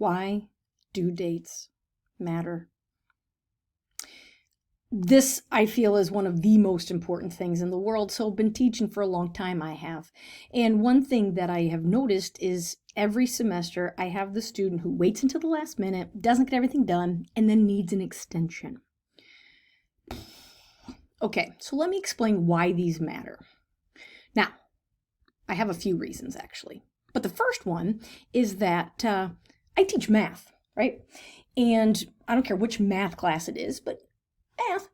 why due dates matter. This, I feel, is one of the most important things in the world. So I've been teaching for a long time, I have. And one thing that I have noticed is every semester I have the student who waits until the last minute, doesn't get everything done, and then needs an extension. Okay, so let me explain why these matter. Now, I have a few reasons actually. But the first one is that I teach math, right? And I don't care which math class it is, but math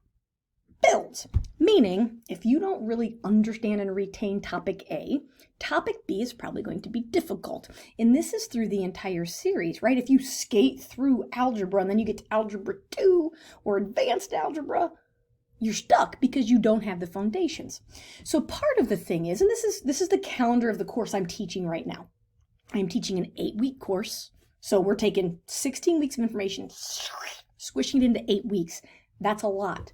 builds. Meaning, if you don't really understand and retain topic A, topic B is probably going to be difficult. And this is through the entire series, right? If you skate through algebra and then you get to algebra 2 or advanced algebra, you're stuck because you don't have the foundations. So part of the thing is, and this is the calendar of the course I'm teaching right now. I'm teaching an 8-week course. So we're taking 16 weeks of information, squishing it into 8 weeks. That's a lot.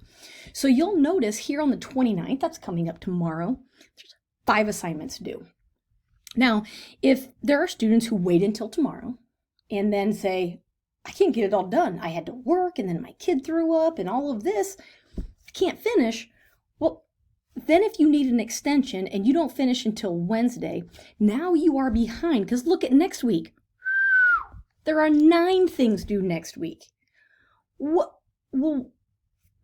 So you'll notice here on the 29th, that's coming up tomorrow, there's 5 assignments due. Now, if there are students who wait until tomorrow and then say, I can't get it all done. I had to work and then my kid threw up and all of this, I can't finish. Well, then if you need an extension and you don't finish until Wednesday, now you are behind because look at next week. There are 9 things due next week. Well,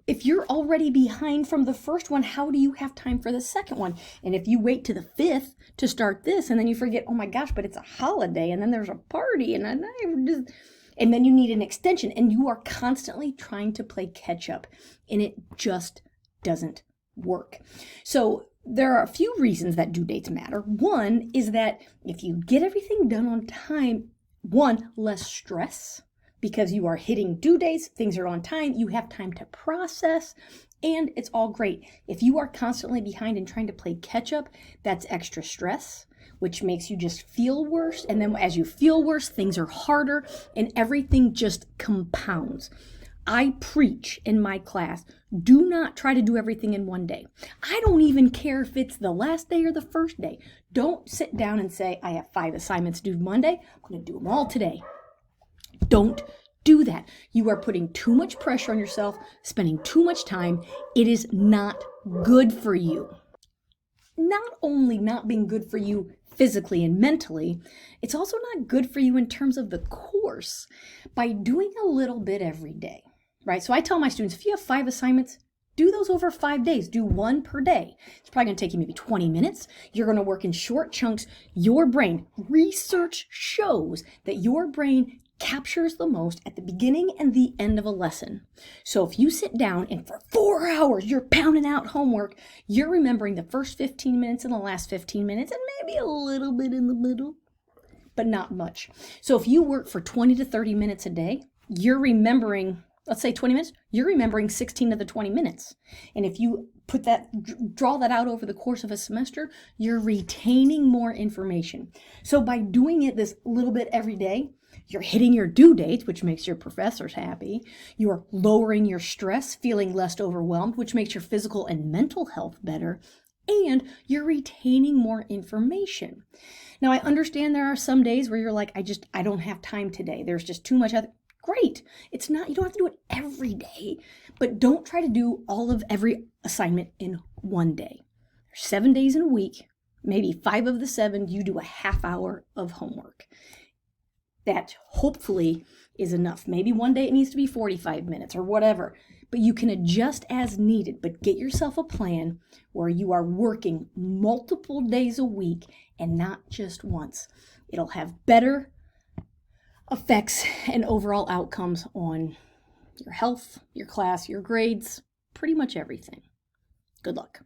if you're already behind from the first one, how do you have time for the second one? And if you wait to the 5th to start this, and then you forget, oh my gosh, but it's a holiday, and then there's a party, and then you need an extension, and you are constantly trying to play catch up, and it just doesn't work. So there are a few reasons that due dates matter. One is that if you get everything done on time, one, less stress, because you are hitting due dates, things are on time, you have time to process, and it's all great. If you are constantly behind and trying to play catch up, that's extra stress, which makes you just feel worse. And then as you feel worse, things are harder and everything just compounds. I preach in my class, do not try to do everything in one day. I don't even care if it's the last day or the first day. Don't sit down and say, I have 5 assignments due Monday, I'm going to do them all today. Don't do that. You are putting too much pressure on yourself, spending too much time. It is not good for you. Not only not being good for you physically and mentally, it's also not good for you in terms of the course by doing a little bit every day, right? So I tell my students, if you have 5 assignments, do those over 5 days. Do 1 per day. It's probably going to take you maybe 20 minutes. You're going to work in short chunks. Your brain, research shows that your brain captures the most at the beginning and the end of a lesson. So if you sit down and for 4 hours you're pounding out homework, you're remembering the first 15 minutes and the last 15 minutes and maybe a little bit in the middle, but not much. So if you work for 20 to 30 minutes a day, you're remembering, let's say 20 minutes, you're remembering 16 of the 20 minutes. And if you draw that out over the course of a semester, you're retaining more information. So by doing it this little bit every day, you're hitting your due dates, which makes your professors happy. You're lowering your stress, feeling less overwhelmed, which makes your physical and mental health better. And you're retaining more information. Now, I understand there are some days where you're like, I don't have time today. There's just too much. Great. It's not, you don't have to do it every day, but don't try to do all of every assignment in one day. There's 7 days in a week. Maybe 5 of the 7, you do a half hour of homework. That hopefully is enough. Maybe one day it needs to be 45 minutes or whatever, but you can adjust as needed. But get yourself a plan where you are working multiple days a week and not just once. It'll have better effects and overall outcomes on your health, your class, your grades, pretty much everything. Good luck.